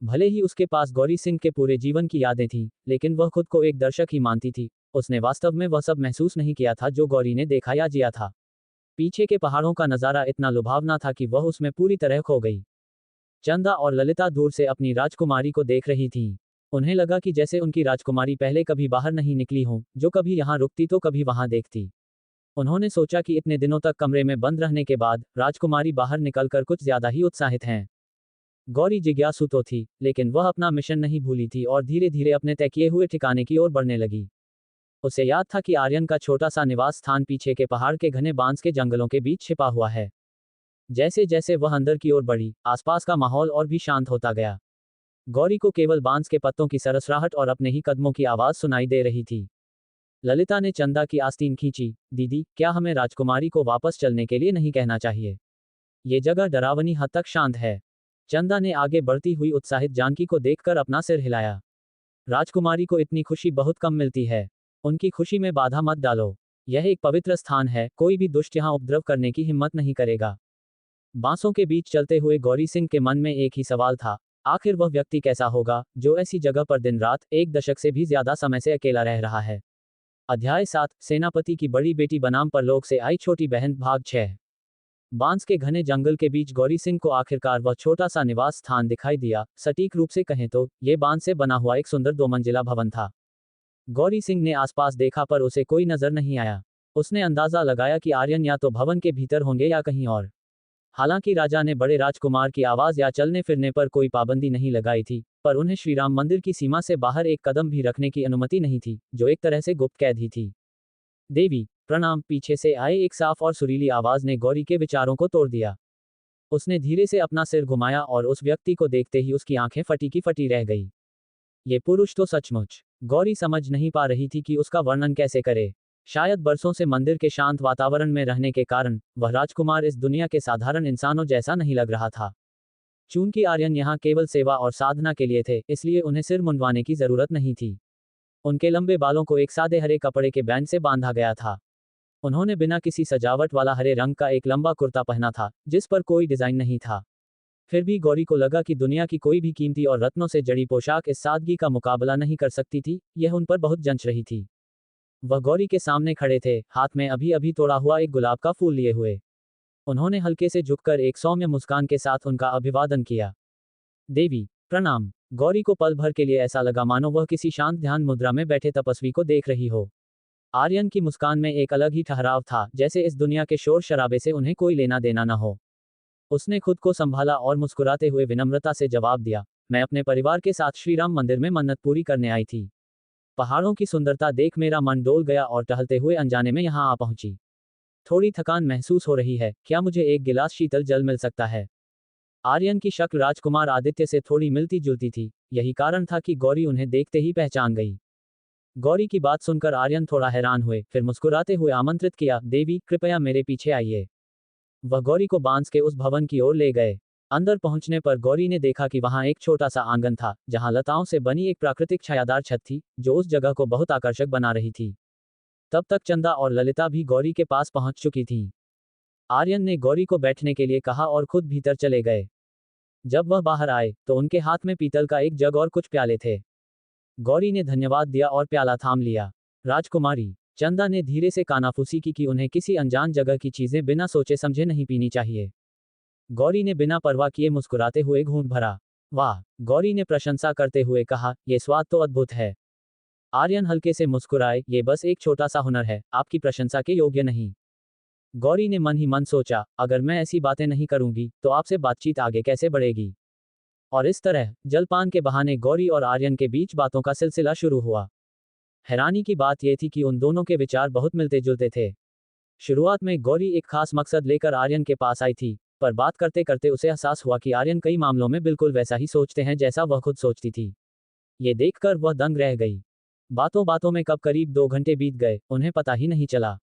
भले ही उसके पास गौरी सिंह के पूरे जीवन की यादें थीं, लेकिन वह खुद को एक दर्शक ही मानती थी। उसने वास्तव में वह सब महसूस नहीं किया था जो गौरी ने देखा या जिया था। पीछे के पहाड़ों का नज़ारा इतना लुभावना था कि वह उसमें पूरी तरह खो गई। चंदा और ललिता दूर से अपनी राजकुमारी को देख रही थीं। उन्हें लगा कि जैसे उनकी राजकुमारी पहले कभी बाहर नहीं निकली हो, जो कभी यहाँ रुकती तो कभी वहाँ देखती। उन्होंने सोचा कि इतने दिनों तक कमरे में बंद रहने के बाद राजकुमारी बाहर निकलकर कुछ ज्यादा ही उत्साहित हैं। गौरी जिज्ञासु तो थी, लेकिन वह अपना मिशन नहीं भूली थी और धीरे धीरे अपने तय किए हुए ठिकाने की ओर बढ़ने लगी। उसे याद था कि आर्यन का छोटा सा निवास स्थान पीछे के पहाड़ के घने बांस के जंगलों के बीच छिपा हुआ है। जैसे जैसे वह अंदर की ओर बढ़ी, आसपास का माहौल और भी शांत होता गया। गौरी को केवल बांस के पत्तों की सरसराहट और अपने ही कदमों की आवाज सुनाई दे रही थी। ललिता ने चंदा की आस्तीन खींची। दीदी, क्या हमें राजकुमारी को वापस चलने के लिए नहीं कहना चाहिए? ये जगह डरावनी हद तक शांत है। चंदा ने आगे बढ़ती हुई उत्साहित जानकी को देखकर अपना सिर हिलाया। राजकुमारी को इतनी खुशी बहुत कम मिलती है। उनकी खुशी में बाधा मत डालो। यह एक पवित्र स्थान है, कोई भी दुष्ट यहाँ उपद्रव करने की हिम्मत नहीं करेगा। बांसों के बीच चलते हुए गौरी सिंह के मन में एक ही सवाल था, आखिर वह व्यक्ति कैसा होगा जो ऐसी जगह पर दिन रात एक दशक से भी ज्यादा समय से अकेला रह रहा है। अध्याय 7, सेनापति की बड़ी बेटी बनाम परलोक से आई छोटी बहन, भाग 6। बांस के घने जंगल के बीच गौरी सिंह को आखिरकार वह छोटा सा निवास स्थान दिखाई दिया। सटीक रूप से कहें तो यह बांस से बना हुआ एक सुंदर 2 मंजिला भवन था। गौरी सिंह ने आसपास देखा पर उसे कोई नजर नहीं आया। उसने अंदाजा लगाया कि आर्यन या तो भवन के भीतर होंगे या कहीं और। हालांकि राजा ने बड़े राजकुमार की आवाज या चलने फिरने पर कोई पाबंदी नहीं लगाई थी, पर उन्हें श्रीराम मंदिर की सीमा से बाहर एक कदम भी रखने की अनुमति नहीं थी, जो एक तरह से गुप्त कैद ही थी। देवी, प्रणाम, पीछे से आए एक साफ और सुरीली आवाज ने गौरी के विचारों को तोड़ दिया। उसने धीरे से अपना सिर घुमाया और उस व्यक्ति को देखते ही उसकी आंखें फटी की फटी रह गई। ये पुरुष तो सचमुच। गौरी समझ नहीं पा रही थी कि उसका वर्णन कैसे करे। शायद बरसों से मंदिर के शांत वातावरण में रहने के कारण वह राजकुमार इस दुनिया के साधारण इंसानों जैसा नहीं लग रहा था। चूंकि आर्यन यहाँ केवल सेवा और साधना के लिए थे, इसलिए उन्हें सिर मुंडवाने की जरूरत नहीं थी। उनके लंबे बालों को एक सादे हरे कपड़े के बैंड से बांधा गया था। उन्होंने बिना किसी सजावट वाला हरे रंग का एक लंबा कुर्ता पहना था, जिस पर कोई डिजाइन नहीं था। फिर भी गौरी को लगा कि दुनिया की कोई भी कीमती और रत्नों से जड़ी पोशाक इस सादगी का मुकाबला नहीं कर सकती थी, यह उन पर बहुत जंच रही थी। वह गौरी के सामने खड़े थे, हाथ में अभी अभी तोड़ा हुआ एक गुलाब का फूल लिए हुए। उन्होंने हल्के से झुककर एक सौम्य मुस्कान के साथ उनका अभिवादन किया। देवी, प्रणाम। गौरी को पल भर के लिए ऐसा लगा मानो वह किसी शांत ध्यान मुद्रा में बैठे तपस्वी को देख रही हो। आर्यन की मुस्कान में एक अलग ही ठहराव था, जैसे इस दुनिया के शोर शराबे से उन्हें कोई लेना देना न हो। उसने खुद को संभाला और मुस्कुराते हुए विनम्रता से जवाब दिया, मैं अपने परिवार के साथ श्रीराम मंदिर में मन्नत पूरी करने आई थी। पहाड़ों की सुंदरता देख मेरा मन डोल गया और टहलते हुए अनजाने में यहाँ आ पहुंची। थोड़ी थकान महसूस हो रही है, क्या मुझे एक गिलास शीतल जल मिल सकता है? आर्यन की शक्ल राजकुमार आदित्य से थोड़ी मिलती जुलती थी, यही कारण था कि गौरी उन्हें देखते ही पहचान गई। गौरी की बात सुनकर आर्यन थोड़ा हैरान हुए, फिर मुस्कुराते हुए आमंत्रित किया, देवी कृपया मेरे पीछे आइए। वह गौरी को बांस के उस भवन की ओर ले गए। अंदर पहुंचने पर गौरी ने देखा कि वहां एक छोटा सा आंगन था, जहां लताओं से बनी एक प्राकृतिक छायादार छत थी, जो उस जगह को बहुत आकर्षक बना रही थी। तब तक चंदा और ललिता भी गौरी के पास पहुंच चुकी थीं। आर्यन ने गौरी को बैठने के लिए कहा और खुद भीतर चले गए। जब वह बाहर आए, तो उनके हाथ में पीतल का एक जग और कुछ प्याले थे। गौरी ने धन्यवाद दिया और प्याला थाम लिया। राजकुमारी, चंदा ने धीरे से कानाफूसी की कि उन्हें किसी अनजान जगह की चीजें बिना सोचे समझे नहीं पीनी चाहिए। गौरी ने बिना परवाह किए मुस्कुराते हुए घूंट भरा। वाह, गौरी ने प्रशंसा करते हुए कहा, यह स्वाद तो अद्भुत है। आर्यन हल्के से मुस्कुराए, ये बस एक छोटा सा हुनर है, आपकी प्रशंसा के योग्य नहीं। गौरी ने मन ही मन सोचा, अगर मैं ऐसी बातें नहीं करूंगी, तो आपसे बातचीत आगे कैसे बढ़ेगी? और इस तरह जलपान के बहाने गौरी और आर्यन के बीच बातों का सिलसिला शुरू हुआ। हैरानी की बात यह थी कि उन दोनों के विचार बहुत मिलते जुलते थे। शुरुआत में गौरी एक खास मकसद लेकर आर्यन के पास आई थी, पर बात करते करते उसे एहसास हुआ कि आर्यन कई मामलों में बिल्कुल वैसा ही सोचते हैं जैसा वह खुद सोचती थी। ये देखकर वह दंग रह गई। बातों बातों में कब करीब 2 घंटे बीत गए, उन्हें पता ही नहीं चला।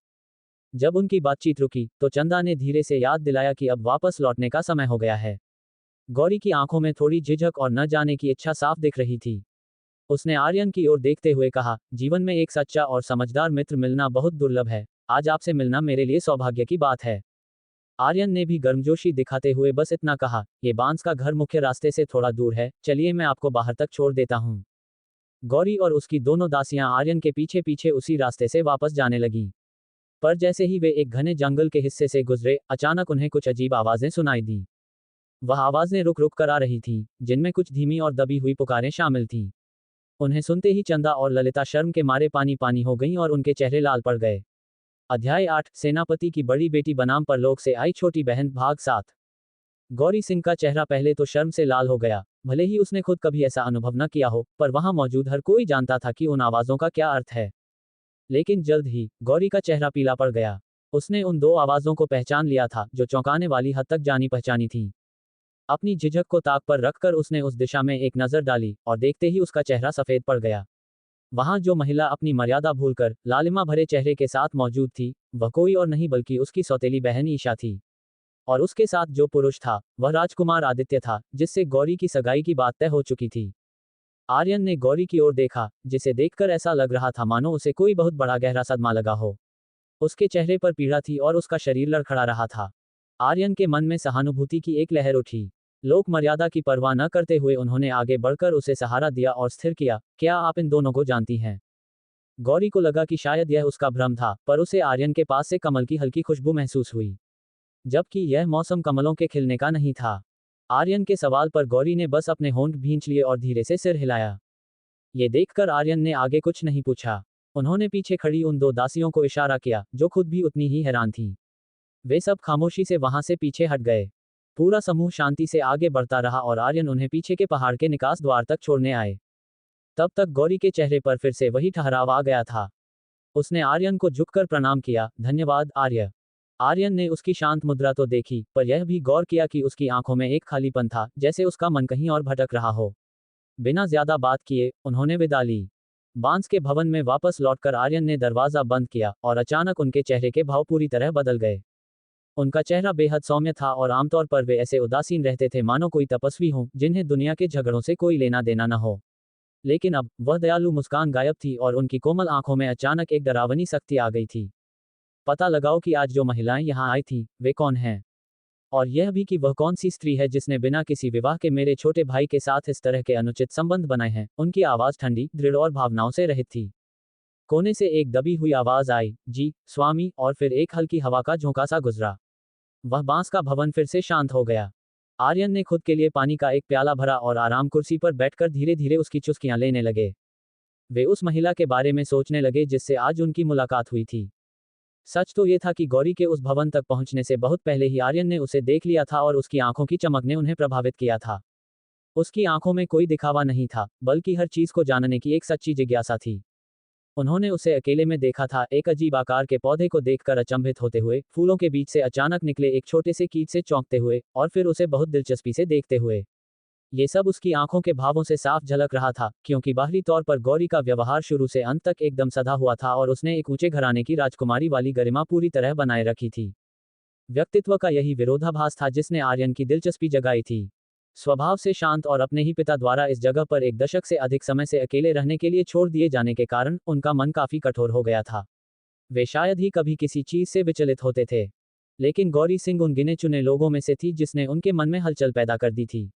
जब उनकी बातचीत रुकी, तो चंदा ने धीरे से याद दिलाया कि अब वापस लौटने का समय हो गया है। गौरी की आंखों में थोड़ी झिझक और न जाने की इच्छा साफ दिख रही थी। उसने आर्यन की ओर देखते हुए कहा, जीवन में एक सच्चा और समझदार मित्र मिलना बहुत दुर्लभ है, आज आपसे मिलना मेरे लिए सौभाग्य की बात है। आर्यन ने भी गर्मजोशी दिखाते हुए बस इतना कहा, ये बांस का घर मुख्य रास्ते से थोड़ा दूर है, चलिए मैं आपको बाहर तक छोड़ देता हूँ। गौरी और उसकी दोनों दासियां आर्यन के पीछे पीछे उसी रास्ते से वापस जाने लगीं। पर जैसे ही वे एक घने जंगल के हिस्से से गुजरे, अचानक उन्हें कुछ अजीब आवाजें सुनाई दी। वह आवाजें रुक रुक कर आ रही थीं, जिनमें कुछ धीमी और दबी हुई पुकारें शामिल थीं। उन्हें सुनते ही चंदा और ललिता शर्म के मारे पानी पानी हो गईं और उनके चेहरे लाल पड़ गए। अध्याय 8, सेनापति की बड़ी बेटी बनाम परलोक से आई छोटी बहन, भाग 7। गौरी सिंह का चेहरा पहले तो शर्म से लाल हो गया, भले ही उसने खुद कभी ऐसा अनुभव न किया हो, पर वहां मौजूद हर कोई जानता था कि उन आवाजों का क्या अर्थ है। लेकिन जल्द ही गौरी का चेहरा पीला पड़ गया। उसने उन 2 आवाजों को पहचान लिया था, जो चौंकाने वाली हद तक जानी पहचानी थी। अपनी झिझक को ताक पर रखकर उसने उस दिशा में एक नजर डाली, और देखते ही उसका चेहरा सफेद पड़ गया। वहां जो महिला अपनी मर्यादा भूलकर लालिमा भरे चेहरे के साथ मौजूद थी, वह कोई और नहीं बल्कि उसकी सौतेली बहन ईशा थी। और उसके साथ जो पुरुष था, वह राजकुमार आदित्य था, जिससे गौरी की सगाई की बात तय हो चुकी थी। आर्यन ने गौरी की ओर देखा, जिसे देखकर ऐसा लग रहा था मानो उसे कोई बहुत बड़ा गहरा सदमा लगा हो। उसके चेहरे पर पीड़ा थी और उसका शरीर लड़खड़ा रहा था। आर्यन के मन में सहानुभूति की एक लहर उठी। लोक मर्यादा की परवाह न करते हुए उन्होंने आगे बढ़कर उसे सहारा दिया और स्थिर किया, क्या आप इन दोनों को जानती हैं? गौरी को लगा कि शायद यह उसका भ्रम था, पर उसे आर्यन के पास से कमल की हल्की खुशबू महसूस हुई, जबकि यह मौसम कमलों के खिलने का नहीं था। आर्यन के सवाल पर गौरी ने बस अपने होंठ भींच लिए और धीरे से सिर हिलाया। ये देखकर आर्यन ने आगे कुछ नहीं पूछा। उन्होंने पीछे खड़ी उन 2 दासियों को इशारा किया, जो खुद भी उतनी ही हैरान थीं। वे सब खामोशी से वहां से पीछे हट गए। पूरा समूह शांति से आगे बढ़ता रहा और आर्यन उन्हें पीछे के पहाड़ के निकास द्वार तक छोड़ने आए। तब तक गौरी के चेहरे पर फिर से वही ठहराव आ गया था। उसने आर्यन को झुककर प्रणाम किया, धन्यवाद आर्य। आर्यन ने उसकी शांत मुद्रा तो देखी, पर यह भी गौर किया कि उसकी आंखों में एक खालीपन था, जैसे उसका मन कहीं और भटक रहा हो। बिना ज्यादा बात किए उन्होंने विदा ली। बांस के भवन में वापस लौटकर आर्यन ने दरवाजा बंद किया, और अचानक उनके चेहरे के भाव पूरी तरह बदल गए। उनका चेहरा बेहद सौम्य था और आमतौर पर वे ऐसे उदासीन रहते थे मानो कोई तपस्वी हो, जिन्हें दुनिया के झगड़ों से कोई लेना देना न हो। लेकिन अब वह दयालु मुस्कान गायब थी और उनकी कोमल आंखों में अचानक एक डरावनी सख्ती आ गई थी। पता लगाओ कि आज जो महिलाएं यहाँ आई थीं, वे कौन हैं। और यह भी कि वह कौन सी स्त्री है जिसने बिना किसी विवाह के मेरे छोटे भाई के साथ इस तरह के अनुचित संबंध बनाए हैं। उनकी आवाज ठंडी, दृढ़ और भावनाओं से रहित थी। कोने से एक दबी हुई आवाज आई, जी स्वामी, और फिर एक हल्की हवा का झोंका सा गुजरा। वह बांस का भवन फिर से शांत हो गया। आर्यन ने खुद के लिए पानी का एक प्याला भरा और आराम कुर्सी पर बैठकर धीरे धीरे उसकी चुस्कियां लेने लगे। वे उस महिला के बारे में सोचने लगे जिससे आज उनकी मुलाकात हुई थी। सच तो ये था कि गौरी के उस भवन तक पहुंचने से बहुत पहले ही आर्यन ने उसे देख लिया था और उसकी आंखों की चमक ने उन्हें प्रभावित किया था। उसकी आंखों में कोई दिखावा नहीं था, बल्कि हर चीज को जानने की एक सच्ची जिज्ञासा थी। उन्होंने उसे अकेले में देखा था, एक अजीब आकार के पौधे को देखकर अचंभित होते हुए, फूलों के बीच से अचानक निकले एक छोटे से कीट से चौंकते हुए, और फिर उसे बहुत दिलचस्पी से देखते हुए। ये सब उसकी आंखों के भावों से साफ झलक रहा था, क्योंकि बाहरी तौर पर गौरी का व्यवहार शुरू से अंत तक एकदम सधा हुआ था और उसने एक ऊंचे घराने की राजकुमारी वाली गरिमा पूरी तरह बनाए रखी थी। व्यक्तित्व का यही विरोधाभास था जिसने आर्यन की दिलचस्पी जगाई थी। स्वभाव से शांत और अपने ही पिता द्वारा इस जगह पर एक दशक से अधिक समय से अकेले रहने के लिए छोड़ दिए जाने के कारण उनका मन काफी कठोर हो गया था। वे शायद ही कभी किसी चीज से विचलित होते थे, लेकिन गौरी सिंह उन गिने चुने लोगों में से थी जिसने उनके मन में हलचल पैदा कर दी थी।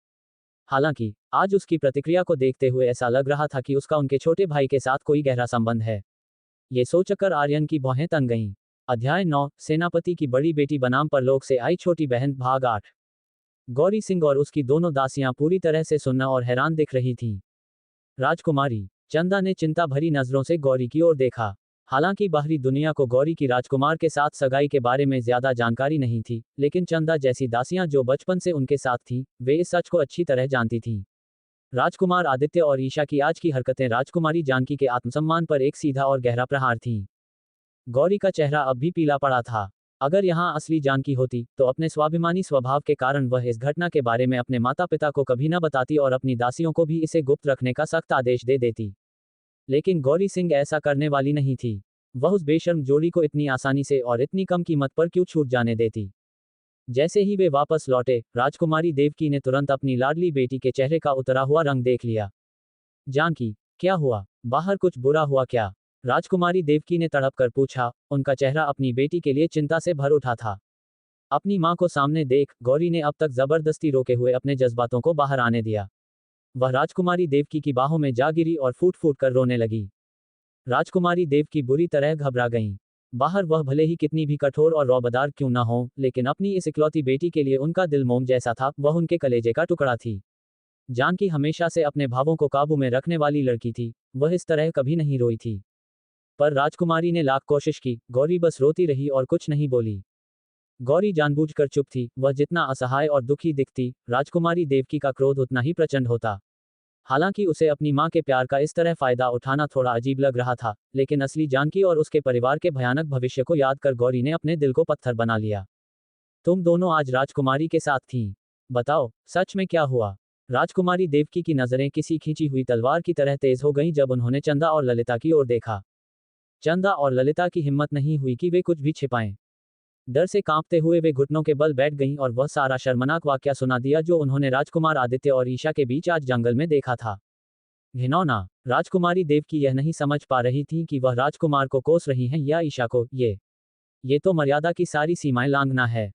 हालांकि आज उसकी प्रतिक्रिया को देखते हुए ऐसा लग रहा था कि उसका उनके छोटे भाई के साथ कोई गहरा संबंध है। ये सोचकर आर्यन की भौहें तन गईं। अध्याय 9, सेनापति की बड़ी बेटी बनाम परलोक से आई छोटी बहन, भाग 8। गौरी सिंह और उसकी दोनों दासियां पूरी तरह से सुन्न और हैरान दिख रही थीं। राजकुमारी, चंदा ने चिंता भरी नजरों से गौरी की ओर देखा। हालांकि बाहरी दुनिया को गौरी की राजकुमार के साथ सगाई के बारे में ज्यादा जानकारी नहीं थी, लेकिन चंदा जैसी दासियां जो बचपन से उनके साथ थीं, वे इस सच को अच्छी तरह जानती थीं। राजकुमार आदित्य और ईशा की आज की हरकतें राजकुमारी जानकी के आत्मसम्मान पर एक सीधा और गहरा प्रहार थीं। गौरी का चेहरा अब भी पीला पड़ा था। अगर यहाँ असली जानकी होती, तो अपने स्वाभिमानी स्वभाव के कारण वह इस घटना के बारे में अपने माता पिता को कभी न बताती और अपनी दासियों को भी इसे गुप्त रखने का सख्त आदेश दे देती। लेकिन गौरी सिंह ऐसा करने वाली नहीं थी। वह उस बेशर्म जोड़ी को इतनी आसानी से और इतनी कम कीमत पर क्यों छूट जाने देती। जैसे ही वे वापस लौटे, राजकुमारी देवकी ने तुरंत अपनी लाडली बेटी के चेहरे का उतरा हुआ रंग देख लिया। जानकी, क्या हुआ? बाहर कुछ बुरा हुआ क्या? राजकुमारी देवकी ने तड़प कर पूछा। उनका चेहरा अपनी बेटी के लिए चिंता से भर उठा था। अपनी मां को सामने देख गौरी ने अब तक जबरदस्ती रोके हुए अपने जज्बातों को बाहर आने दिया। वह राजकुमारी देवकी की बाहों में जा गिरी और फूट फूट कर रोने लगी। राजकुमारी देवकी बुरी तरह घबरा गईं। बाहर वह भले ही कितनी भी कठोर और रौबदार क्यों न हो, लेकिन अपनी इस इकलौती बेटी के लिए उनका दिल मोम जैसा था, वह उनके कलेजे का टुकड़ा थी। जानकी हमेशा से अपने भावों को काबू में रखने वाली लड़की थी, वह इस तरह कभी नहीं रोई थी। पर राजकुमारी ने लाख कोशिश की, गौरी बस रोती रही और कुछ नहीं बोली। गौरी जानबूझकर चुप थी। वह जितना असहाय और दुखी दिखती, राजकुमारी देवकी का क्रोध उतना ही प्रचंड होता। हालांकि उसे अपनी मां के प्यार का इस तरह फायदा उठाना थोड़ा अजीब लग रहा था, लेकिन असली जानकी और उसके परिवार के भयानक भविष्य को याद कर गौरी ने अपने दिल को पत्थर बना लिया। तुम दोनों आज राजकुमारी के साथ थीं। बताओ, सच में क्या हुआ? राजकुमारी देवकी की नजरें किसी खींची हुई तलवार की तरह तेज हो गईं जब उन्होंने चंदा और ललिता की ओर देखा। चंदा और ललिता की हिम्मत नहीं हुई कि वे कुछ भी छिपाएं। डर से कांपते हुए वे घुटनों के बल बैठ गईं और वह सारा शर्मनाक वाकया सुना दिया जो उन्होंने राजकुमार आदित्य और ईशा के बीच आज जंगल में देखा था। घिनौना। राजकुमारी देवकी यह नहीं समझ पा रही थी कि वह राजकुमार को कोस रही हैं या ईशा को। ये तो मर्यादा की सारी सीमाएं लांघना है।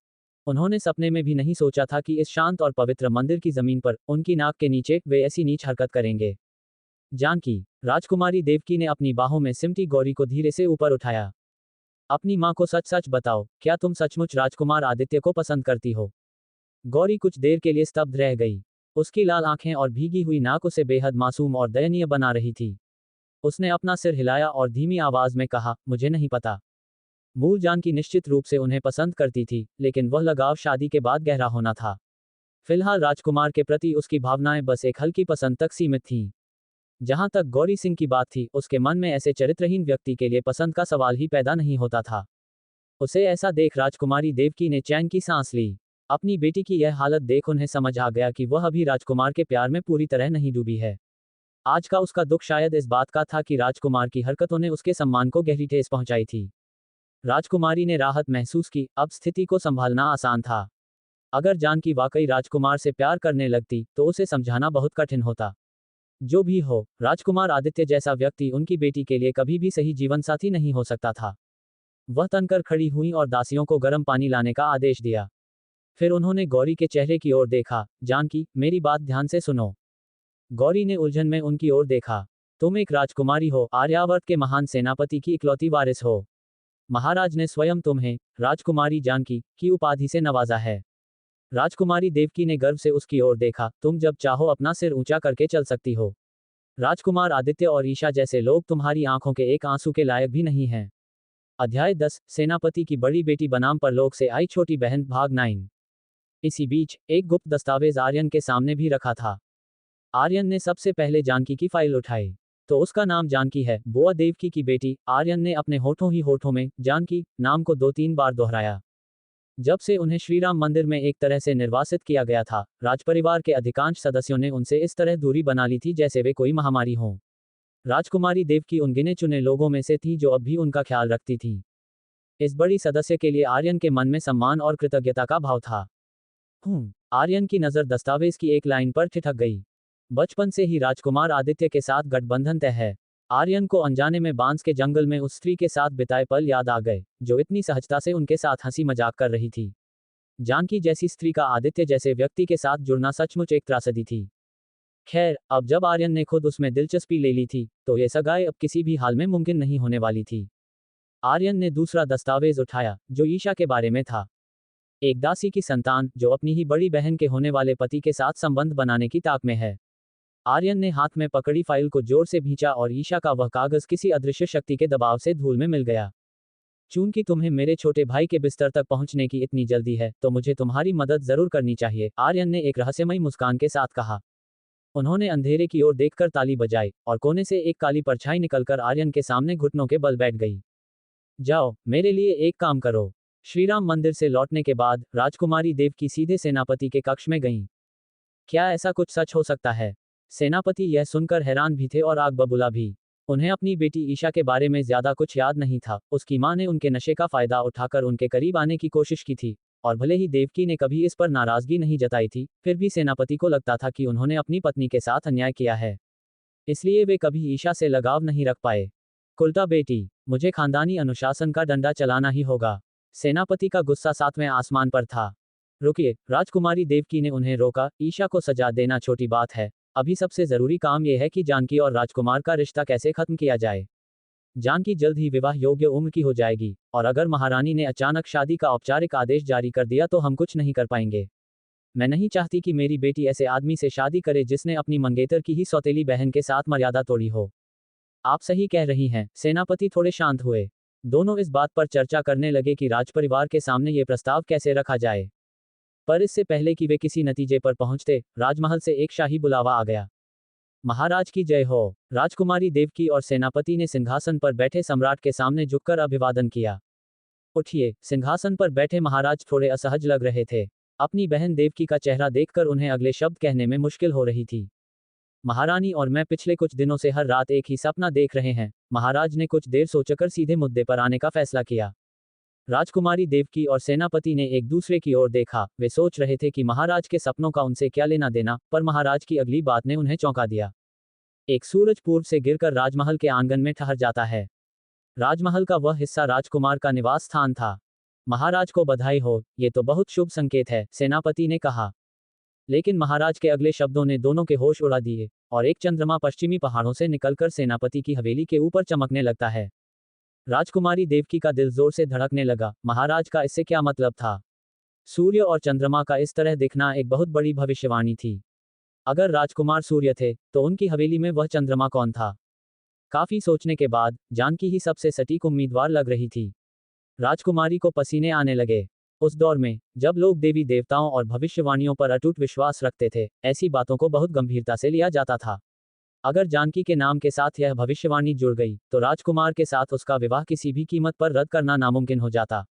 उन्होंने सपने में भी नहीं सोचा था कि इस शांत और पवित्र मंदिर की जमीन पर, उनकी नाक के नीचे, वे ऐसी नीच हरकत करेंगे। जानकी। राजकुमारी देवकी ने अपनी बाहों में सिमटी गौरी को धीरे से ऊपर उठाया। अपनी मां को सच सच बताओ, क्या तुम सचमुच राजकुमार आदित्य को पसंद करती हो? गौरी कुछ देर के लिए स्तब्ध रह गई। उसकी लाल आंखें और भीगी हुई नाक उसे बेहद मासूम और दयनीय बना रही थी। उसने अपना सिर हिलाया और धीमी आवाज में कहा, मुझे नहीं पता। मूल जानकी निश्चित रूप से उन्हें पसंद करती थी, लेकिन वह लगाव शादी के बाद गहरा होना था। फिलहाल राजकुमार के प्रति उसकी भावनाएं बस एक हल्की पसंद तक सीमित थीं। जहां तक गौरी सिंह की बात थी, उसके मन में ऐसे चरित्रहीन व्यक्ति के लिए पसंद का सवाल ही पैदा नहीं होता था। उसे ऐसा देख राजकुमारी देवकी ने चैन की सांस ली। अपनी बेटी की यह हालत देख उन्हें समझ आ गया कि वह अभी राजकुमार के प्यार में पूरी तरह नहीं डूबी है। आज का उसका दुख शायद इस बात का था कि राजकुमार की हरकतों ने उसके सम्मान को गहरी ठेस पहुंचाई थी। राजकुमारी ने राहत महसूस की, अब स्थिति को संभालना आसान था। अगर जानकी वाकई राजकुमार से प्यार करने लगती, तो उसे समझाना बहुत कठिन होता। जो भी हो, राजकुमार आदित्य जैसा व्यक्ति उनकी बेटी के लिए कभी भी सही जीवन साथी नहीं हो सकता था। वह तनकर खड़ी हुई और दासियों को गर्म पानी लाने का आदेश दिया। फिर उन्होंने गौरी के चेहरे की ओर देखा। जानकी, मेरी बात ध्यान से सुनो। गौरी ने उलझन में उनकी ओर देखा। तुम एक राजकुमारी हो, आर्यावर्त के महान सेनापति की इकलौती वारिस हो। महाराज ने स्वयं तुम्हें राजकुमारी जानकी की उपाधि से नवाजा है। राजकुमारी देवकी ने गर्व से उसकी ओर देखा। तुम जब चाहो अपना सिर ऊंचा करके चल सकती हो। राजकुमार आदित्य और ईशा जैसे लोग तुम्हारी आंखों के एक आंसू के लायक भी नहीं हैं। अध्याय 10 सेनापति की बड़ी बेटी बनाम परलोक से आई छोटी बहन भाग 9। इसी बीच एक गुप्त दस्तावेज आर्यन के सामने भी रखा था। आर्यन ने सबसे पहले जानकी की फाइल उठाई। तो उसका नाम जानकी है, बुआ देवकी की बेटी। आर्यन ने अपने होठों ही होठों में जानकी नाम को 2-3 बार दोहराया। जब से उन्हें श्रीराम मंदिर में एक तरह से निर्वासित किया गया था, राजपरिवार के अधिकांश सदस्यों ने उनसे इस तरह दूरी बना ली थी जैसे वे कोई महामारी हो। राजकुमारी देवकी उन गिने चुने लोगों में से थी जो अब भी उनका ख्याल रखती थी। इस बड़ी सदस्य के लिए आर्यन के मन में सम्मान और कृतज्ञता का भाव था। आर्यन की नज़र दस्तावेज की एक लाइन पर ठिठक गई। बचपन से ही राजकुमार आदित्य के साथ गठबंधन तय है। आर्यन को अनजाने में बांस के जंगल में उस स्त्री के साथ बिताए पल याद आ गए, जो इतनी सहजता से उनके साथ हंसी मजाक कर रही थी। जानकी जैसी स्त्री का आदित्य जैसे व्यक्ति के साथ जुड़ना सचमुच एक त्रासदी थी। खैर, अब जब आर्यन ने खुद उसमें दिलचस्पी ले ली थी, तो ये सगाई अब किसी भी हाल में मुमकिन नहीं होने वाली थी। आर्यन ने दूसरा दस्तावेज उठाया, जो ईशा के बारे में था। एक दासी की संतान, जो अपनी ही बड़ी बहन के होने वाले पति के साथ संबंध बनाने की ताक में है। आर्यन ने हाथ में पकड़ी फाइल को जोर से भींचा और ईशा का वह कागज किसी अदृश्य शक्ति के दबाव से धूल में मिल गया। चूंकि तुम्हें मेरे छोटे भाई के बिस्तर तक पहुंचने की इतनी जल्दी है, तो मुझे तुम्हारी मदद जरूर करनी चाहिए, आर्यन ने एक रहस्यमयी मुस्कान के साथ कहा। उन्होंने अंधेरे की ओर देखकर ताली बजाई, और कोने से एक काली परछाई निकलकर आर्यन के सामने घुटनों के बल बैठ गई। जाओ, मेरे लिए एक काम करो। श्रीराम मंदिर से लौटने के बाद राजकुमारी देवकी सीधे सेनापति के कक्ष में गईं। क्या ऐसा कुछ सच हो सकता है? सेनापति यह सुनकर हैरान भी थे और आग बबूला भी। उन्हें अपनी बेटी ईशा के बारे में ज्यादा कुछ याद नहीं था। उसकी मां ने उनके नशे का फायदा उठाकर उनके करीब आने की कोशिश की थी, और भले ही देवकी ने कभी इस पर नाराजगी नहीं जताई थी, फिर भी सेनापति को लगता था कि उन्होंने अपनी पत्नी के साथ अन्याय किया है। इसलिए वे कभी ईशा से लगाव नहीं रख पाए। कुलटा बेटी, मुझे खानदानी अनुशासन का डंडा चलाना ही होगा। सेनापति का गुस्सा 7वें आसमान पर था। रुकिए, राजकुमारी देवकी ने उन्हें रोका। ईशा को सजा देना छोटी बात है। अभी सबसे जरूरी काम यह है कि जानकी और राजकुमार का रिश्ता कैसे खत्म किया जाए। जानकी जल्द ही विवाह योग्य उम्र की हो जाएगी, और अगर महारानी ने अचानक शादी का औपचारिक आदेश जारी कर दिया तो हम कुछ नहीं कर पाएंगे। मैं नहीं चाहती कि मेरी बेटी ऐसे आदमी से शादी करे जिसने अपनी मंगेतर की ही सौतेली बहन के साथ मर्यादा तोड़ी हो। आप सही कह रही हैं। सेनापति थोड़े शांत हुए। दोनों इस बात पर चर्चा करने लगे कि राजपरिवार के सामने ये प्रस्ताव कैसे रखा जाए। पर इससे पहले कि वे किसी नतीजे पर पहुंचते, राजमहल से एक शाही बुलावा आ गया। महाराज की जय हो। राजकुमारी देवकी और सेनापति ने सिंहासन पर बैठे सम्राट के सामने झुककर अभिवादन किया। उठिए। सिंहासन पर बैठे महाराज थोड़े असहज लग रहे थे। अपनी बहन देवकी का चेहरा देखकर उन्हें अगले शब्द कहने में मुश्किल हो रही थी। महारानी और मैं पिछले कुछ दिनों से हर रात एक ही सपना देख रहे हैं। महाराज ने कुछ देर सोचकर सीधे मुद्दे पर आने का फैसला किया। राजकुमारी देवकी और सेनापति ने एक दूसरे की ओर देखा। वे सोच रहे थे कि महाराज के सपनों का उनसे क्या लेना देना, पर महाराज की अगली बात ने उन्हें चौंका दिया। एक सूरज पूर्व से गिरकर राजमहल के आंगन में ठहर जाता है। राजमहल का वह हिस्सा राजकुमार का निवास स्थान था। महाराज को बधाई हो, ये तो बहुत शुभ संकेत है, सेनापति ने कहा। लेकिन महाराज के अगले शब्दों ने दोनों के होश उड़ा दिए, और एक चंद्रमा पश्चिमी पहाड़ों से निकलकर सेनापति की हवेली के ऊपर चमकने लगता है। राजकुमारी देवकी का दिल जोर से धड़कने लगा। महाराज का इससे क्या मतलब था? सूर्य और चंद्रमा का इस तरह दिखना एक बहुत बड़ी भविष्यवाणी थी। अगर राजकुमार सूर्य थे, तो उनकी हवेली में वह चंद्रमा कौन था? काफी सोचने के बाद जानकी ही सबसे सटीक उम्मीदवार लग रही थी। राजकुमारी को पसीने आने लगे। उस दौर में, जब लोग देवी देवताओं और भविष्यवाणियों पर अटूट विश्वास रखते थे, ऐसी बातों को बहुत गंभीरता से लिया जाता था। अगर जानकी के नाम के साथ यह भविष्यवाणी जुड़ गई, तो राजकुमार के साथ उसका विवाह किसी भी कीमत पर रद्द करना नामुमकिन हो जाता।